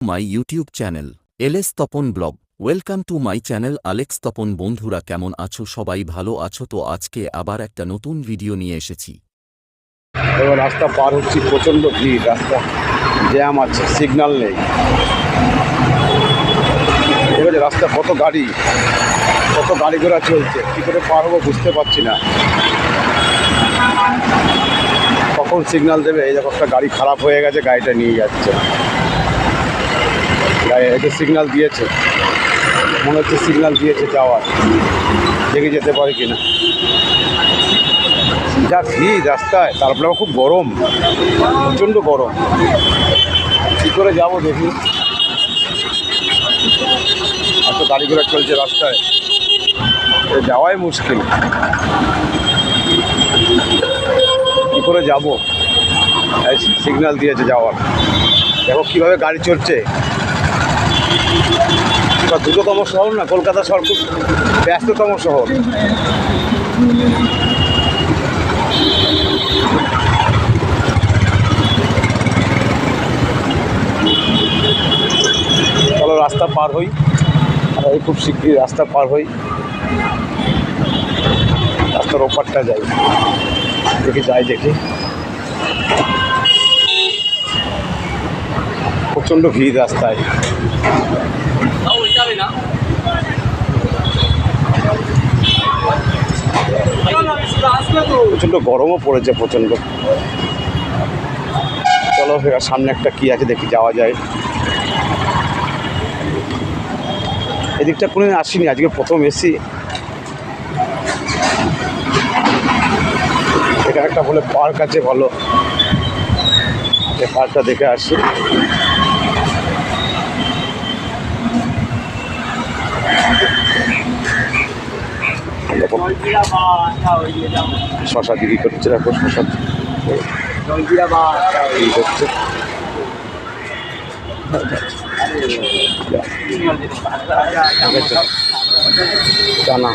My YouTube channel LS Tapan blog. Welcome to my channel Alex Tapan. বন্ধুরা কেমন আছো? সবাই ভালো আছো তো? আজকে আবার একটা নতুন ভিডিও নিয়ে এসেছি। এবার রাস্তা পার হচ্ছি, প্রচণ্ড ভিড়, রাস্তা জ্যাম আছে, সিগন্যাল নেই। এবারে রাস্তা কত গাড়ি ঘোড়া চলছে, কী করে পার হবো বুঝতে পারছি না। কখন সিগন্যাল দেবে? এই দেখো একটা গাড়ি খারাপ হয়ে গেছে, গাড়িটা নিয়ে যাচ্ছে। এটা সিগন্যাল দিয়েছে, মনে হচ্ছে সিগন্যাল দিয়েছে যাওয়ার, দেখে যেতে পারে কিনা। যা ভিড় রাস্তায়, তারপরে খুব গরম, প্রচণ্ড গরম। কী করে যাবো দেখি, এত গাড়ি ঘোড়া চলছে রাস্তায়, যাওয়াই মুশকিল। কী করে যাবো? সিগন্যাল দিয়েছে যাওয়ার, দেখো কীভাবে গাড়ি চলছে। দ্রুততম শহর না কলকাতা শহর, খুব ব্যস্ততম শহর। চলো রাস্তা পার হই, খুব শীঘ্রই রাস্তা পার হই, রাস্তার ওপারটা যাই, দেখি প্রচণ্ড ভিড় রাস্তায়। প্রচণ্ড গরমও পড়েছে প্রচণ্ড। চলো সামনে একটা কি আছে দেখি, যাওয়া যায়। এদিকটা কোনোদিন আসিনি, আজকে প্রথম এসি। এখানে একটা বলে পার্ক আছে ভালো, এই পার্কটা দেখে আসি। শশা বিক্রি করছে, দেখো শশা বিক্রি করছে। চানা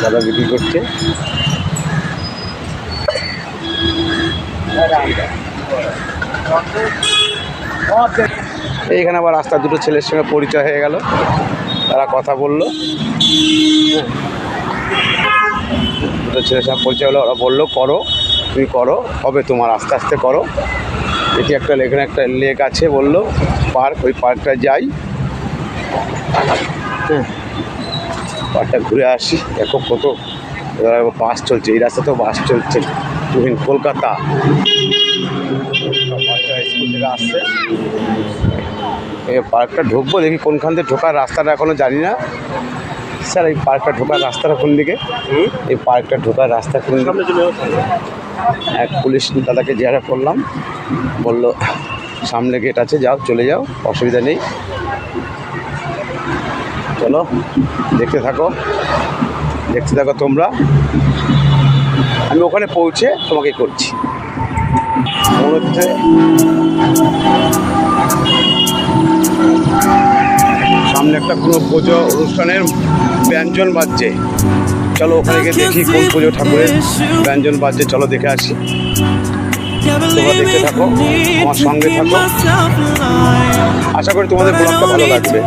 দাদা বিক্রি করছে। এইখানে আবার রাস্তা দুটো ছেলের সঙ্গে পরিচয় হয়ে গেল, তারা কথা বললো। দুটো ছেলের সঙ্গে পরিচয় হলো, ওরা বললো করো, তুমি করো, হবে তোমার, আস্তে আস্তে করো। এটি একটা এখানে একটা লেক আছে বললো, পার্ক, ওই পার্কটা যাই, পার্কটা ঘুরে আসি। দেখো কত বাস চলছে, এই রাস্তাতেও বাস চলছে, তুহিন কলকাতা। বাচ্চা স্কুল থেকে আসছে, এই পার্কটা ঢুকবো, দেখি কোনখান থেকে ঢোকার রাস্তাটা এখনও জানি না। স্যার এই পার্কটা ঢোকার রাস্তাটা কোন দিকে? এই পার্কটা ঢোকার রাস্তা কোন দিকে? এক পুলিশ দাদাকে জিজ্ঞাসা করলাম, বললো সামনে গেট আছে, যাও, চলে যাও, অসুবিধা নেই। চলো দেখতে থাকো তোমরা, আমি ওখানে পৌঁছে তোমাকে করছি। মনে হচ্ছে সামনে একটা কোনো পুজো অনুষ্ঠানের ব্যঞ্জন বাজছে। চলো ওখানে গিয়ে দেখি কোন পুজো ঠাকুরের ব্যঞ্জন বাজছে, চলো দেখে আসি। তোমরা দেখতে থাকো, আমার সঙ্গে থাকো, আশা করি তোমাদের ব্লগটা ভালো লাগবে,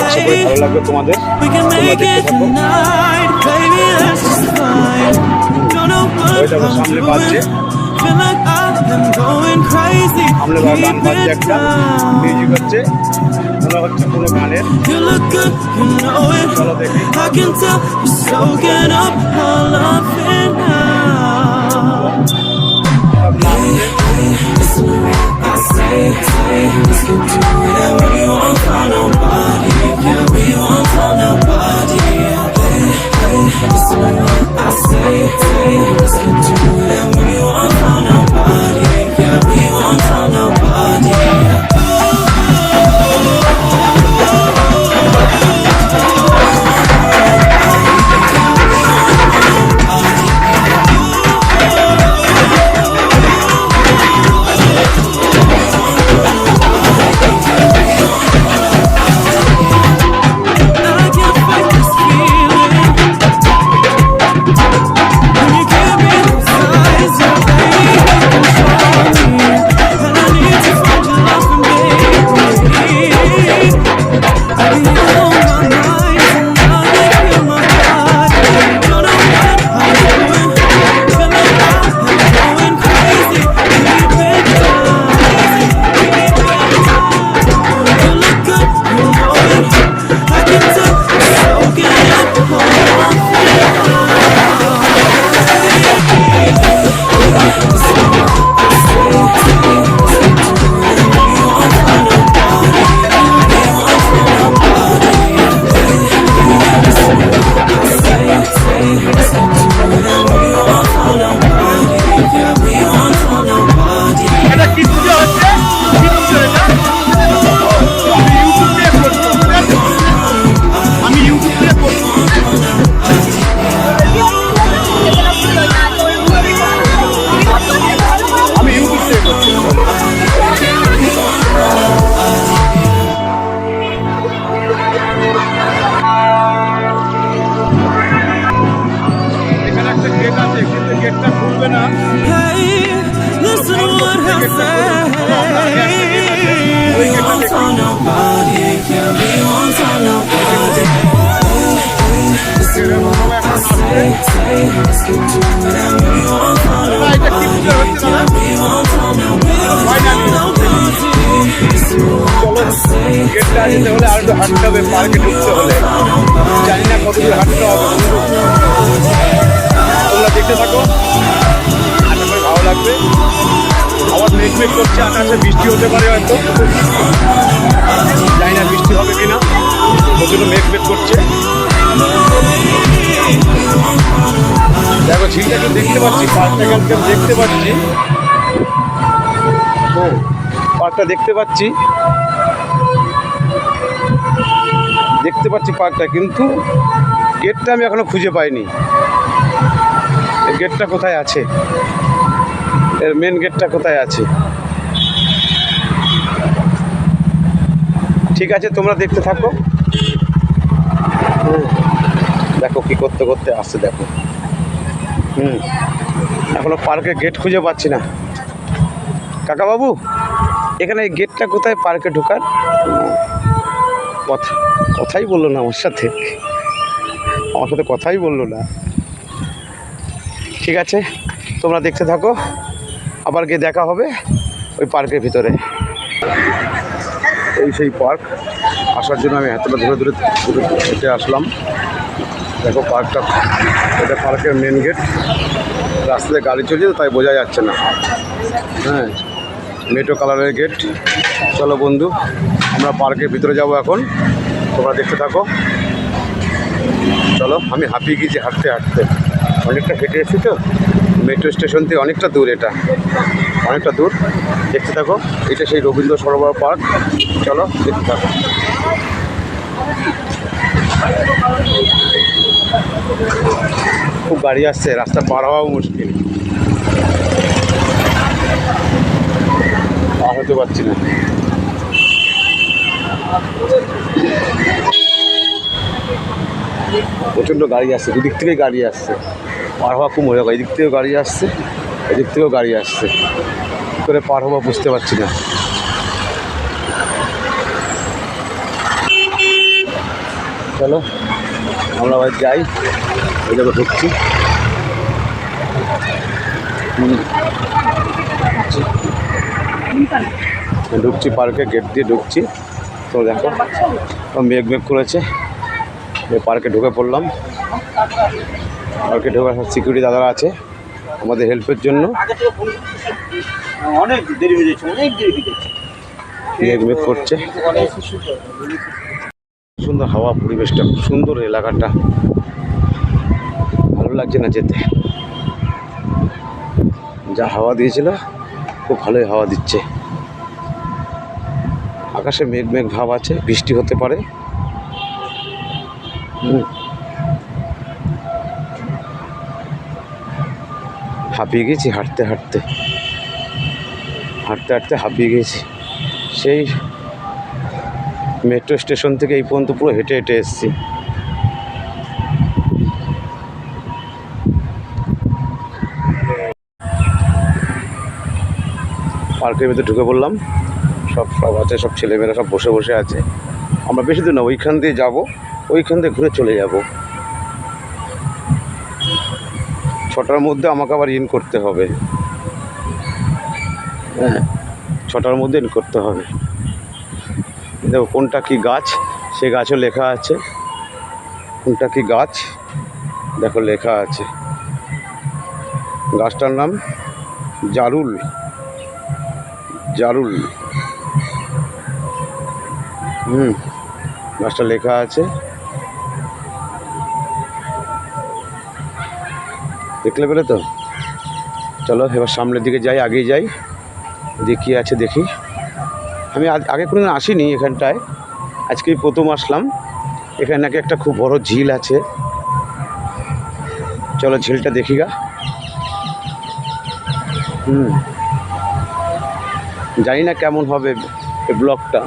আশা করি ভালো লাগবে তোমাদের। তোমরা দেখতে থাকো। ওইটা সামনে বাজছে, সামনে গান বাজছে, একটা মিউজিক হচ্ছে, মনে হচ্ছে কোনো গানের। চলো দেখি। গেটটা যেতে হলে আর একটু হাঁটতে হবে, পার্কে ঢুকতে হলে জানি না কত দূর হাঁটতে হবে। তোমরা দেখতে থাকো, আশা করি ভালো লাগবে। আবার মেঘ করছে, আকাশে বৃষ্টি হতে পারে হয়তো, জানি না বৃষ্টি হবে কিনা, প্রচুর মেঘ করছে। দেখো ঝিলটাকে দেখতে পাচ্ছি, পার্কটাকে দেখতে পাচ্ছি, পার্কটা দেখতে পাচ্ছি পার্কটা, কিন্তু গেটটা আমি এখনো খুঁজে পাইনি। গেটটা কোথায় আছে, এর মেন গেটটা কোথায় আছে? ঠিক আছে, তোমরা দেখতে থাকো। দেখো কি করতে করতে আসছে, দেখো। এখনো পার্কে গেট খুঁজে পাচ্ছি না। কাকা বাবু, এখানে এই গেটটা কোথায় পার্কে ঢোকার? কথাই বললো না আমার সাথে কথাই বললো না। ঠিক আছে, তোমরা দেখতে থাকো, আবার গিয়ে দেখা হবে ওই পার্কের ভিতরে। এই সেই পার্ক, আসার জন্য আমি এতটা ধরে ধরে হেঁটে আসলাম। দেখো পার্কটা, এটা পার্কের মেন গেট। রাস্তাতে গাড়ি চলছে তো তাই বোঝা যাচ্ছে না। হ্যাঁ, মেটো কালারের গেট। চলো বন্ধু, আমরা পার্কের ভিতরে যাব এখন, তোমরা দেখতে থাকো। চলো, আমি হাঁপিয়ে গিয়েছি হাঁটতে হাঁটতে, অনেকটা হেঁটে এসেছি তো। মেট্রো স্টেশন থেকে অনেকটা দূর, এটা অনেকটা দূর। দেখতে থাকো, এটা সেই রবীন্দ্র সরোবর পার্ক। চলো দেখতে থাকো। খুব গাড়ি আসছে, রাস্তা পার হওয়াও মুশকিল, পার হতে পারছি না। প্রচণ্ড গাড়ি আসছে, দুদিক থেকে গাড়ি আসছে, পার হওয়া খুব মজা। এদিক থেকেও গাড়ি আসছে, এদিক থেকেও গাড়ি আসছে, কী করে পার হওয়া বুঝতে পারছি না। চলো আমরা আবার যাই, ওই জায়গায় ঢুকছি। ঢুকছি পার্কে, গেট দিয়ে ঢুকছি। তো দেখো মেঘ করেছে, পার্কে ঢুকে পড়লাম। পার্কে ঢোকার সিকিউরিটি দাদারা আছে আমাদের হেল্পের জন্য। অনেক দেরি হয়ে যাচ্ছে, মেঘ করছে, সুন্দর হাওয়া, পরিবেশটা খুব সুন্দর, এলাকাটা ভালো লাগছে না যেতে। যা হাওয়া দিয়েছিল, খুব ভালোই হাওয়া দিচ্ছে। আকাশে মেঘ ভাব আছে, বৃষ্টি হতে পারে। হাঁপিয়ে গেছি হাঁটতে হাঁটতে হাঁপিয়ে গেছি। সেই মেট্রো স্টেশন থেকে এই পর্যন্ত পুরো হেঁটে হেঁটে এসেছি। পার্কের ভিতরে ঢুকে পড়লাম, সব আছে, সব ছেলেমেয়েরা সব বসে আছে। আমরা বেশি দূর না, ওইখান দিয়ে যাবো, ওইখান দিয়ে ঘুরে চলে যাব। 6টার মধ্যে আমাকে আবার ইন করতে হবে। হ্যাঁ, 6টার মধ্যে ইন করতে হবে। দেখো কোনটা কি গাছ, সে গাছও লেখা আছে। কোনটা কি গাছ দেখো লেখা আছে। গাছটার নাম জারুল। গাছটা লেখা আছে, দেখলে পেলে তো। চলো এবার সামনের দিকে যাই, আগেই যাই, দেখি আছে দেখি। আমি আগে কোনোদিন আসিনি এখানটায়, আজকেই প্রথম আসলাম। এখানে নাকি একটা খুব বড় ঝিল আছে। চলো ঝিলটা দেখি গা। জানি না কেমন হবে এই ব্লগটা।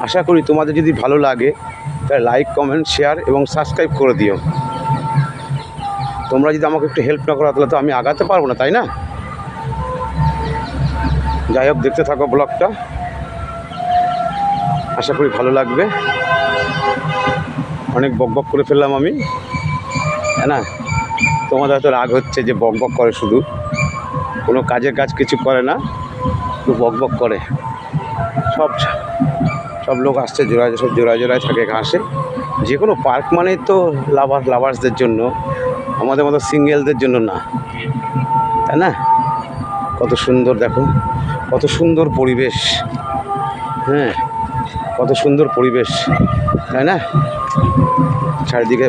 আশা করি তোমাদের যদি ভালো লাগে তাহলে লাইক, কমেন্ট, শেয়ার এবং সাবস্ক্রাইব করে দিও। তোমরা যদি আমাকে একটু হেল্প না করো তাহলে তো আমি আগাতে পারবো না, তাই না? যাই হোক, দেখতে থাকো ব্লগটা, আশা করি ভালো লাগবে। অনেক বকবক করে ফেললাম আমি, হ্যাঁ না? তোমাদের হয়তো রাগ হচ্ছে যে বক বক করে, শুধু কোনো কাজের কাজ কিছু করে না, শুধু বক বক করে। সব লোক আসছে জোড়ায় থাকে ঘাসে। যে কোনো পার্ক মানেই তো লাভার্সদের জন্য, আমাদের মতো সিঙ্গেলদের জন্য না, তাই না? কত সুন্দর দেখো, কত সুন্দর পরিবেশ। হ্যাঁ, কত সুন্দর পরিবেশ, তাই না? চারিদিকে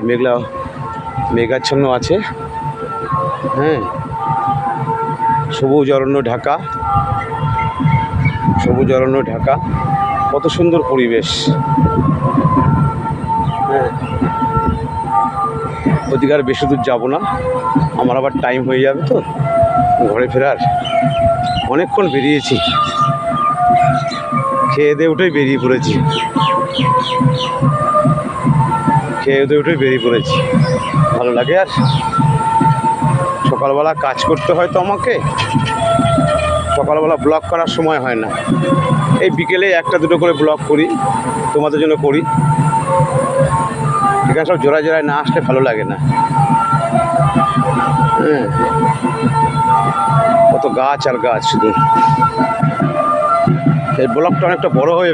মেঘাচ্ছন্ন আছে। হ্যাঁ, সবুজ অরণ্য ঢাকা, কত সুন্দর পরিবেশ। হ্যাঁ, ওদিকে আর বেশি দূর যাবো না, আমার আবার টাইম হয়ে যাবে তো ঘরে ফেরার। অনেকক্ষণ বেরিয়েছি, খেয়ে দিয়ে উঠেই বেরিয়ে পড়েছি। ভালো লাগে। আর সকালবেলা কাজ করতে হয় তো আমাকে, সকালবেলা ব্লগ করার সময় হয় না। এই বিকেলে একটা দুটো করে ব্লগ করি, তোমাদের জন্য করি। এখানে সব জোড়ায় না আসলে ভালো লাগে না। হ্যাঁ, কত গাছ আর গাছ শুধু। এই ব্লগটা অনেকটা বড় হয়ে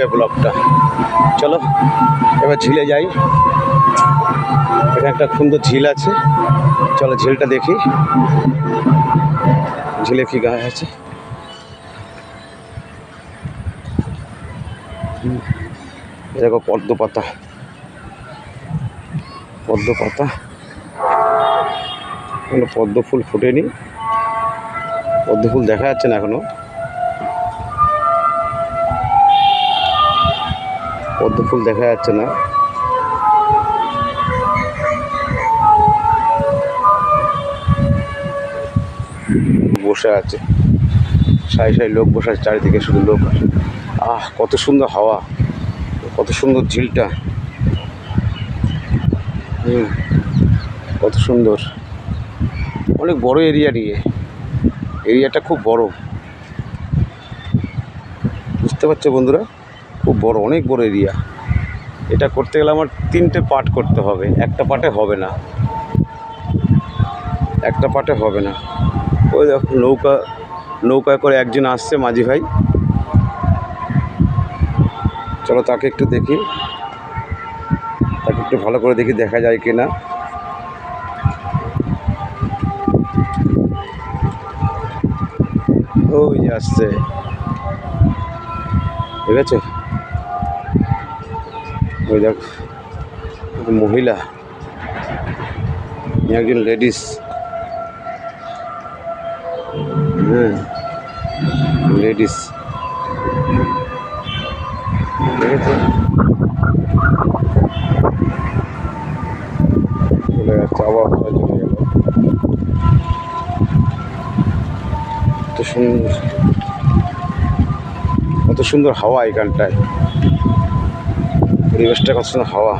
যাবে, ব্লগটা। চলো এবার ঝিলে যাই। এখানে একটা সুন্দর ঝিল আছে, চলো ঝিলটা দেখি। ঝিলে কি গাছ আছে? দেখো পদ্ম পাতা, পদ্ম ফুল ফুটেনি, পদ্ম ফুল দেখা যাচ্ছে না এখনো। বসে আছে সারি লোক বসে আছে, চারিদিকে শুধু লোক। কত সুন্দর হাওয়া, কত সুন্দর ঝিলটা। কত সুন্দর, অনেক বড় এরিয়াটা খুব বড়, বুঝতে পারছো বন্ধুরা? খুব বড়, অনেক বড় এরিয়া। এটা করতে গেলে আমার 3টে পার্ট করতে হবে, একটা পার্টে হবে না। ওই দেখো নৌকায় করে একজন আসছে, মাঝি ভাই। চলো তাকে একটু দেখি, তাকে একটু ভালো করে দেখি, দেখা যায় কিনা। ওই যে আসছে, ঠিক আছে? ওই দেখ, মহিলা, একজন লেডিস। হ্যাঁ, লেডিস, দেখেছো? চলে যাচ্ছে, আবার চলে গেল। কত সুন্দর হাওয়া এখানটায়, পরিবেশটা কত সুন্দর হাওয়া।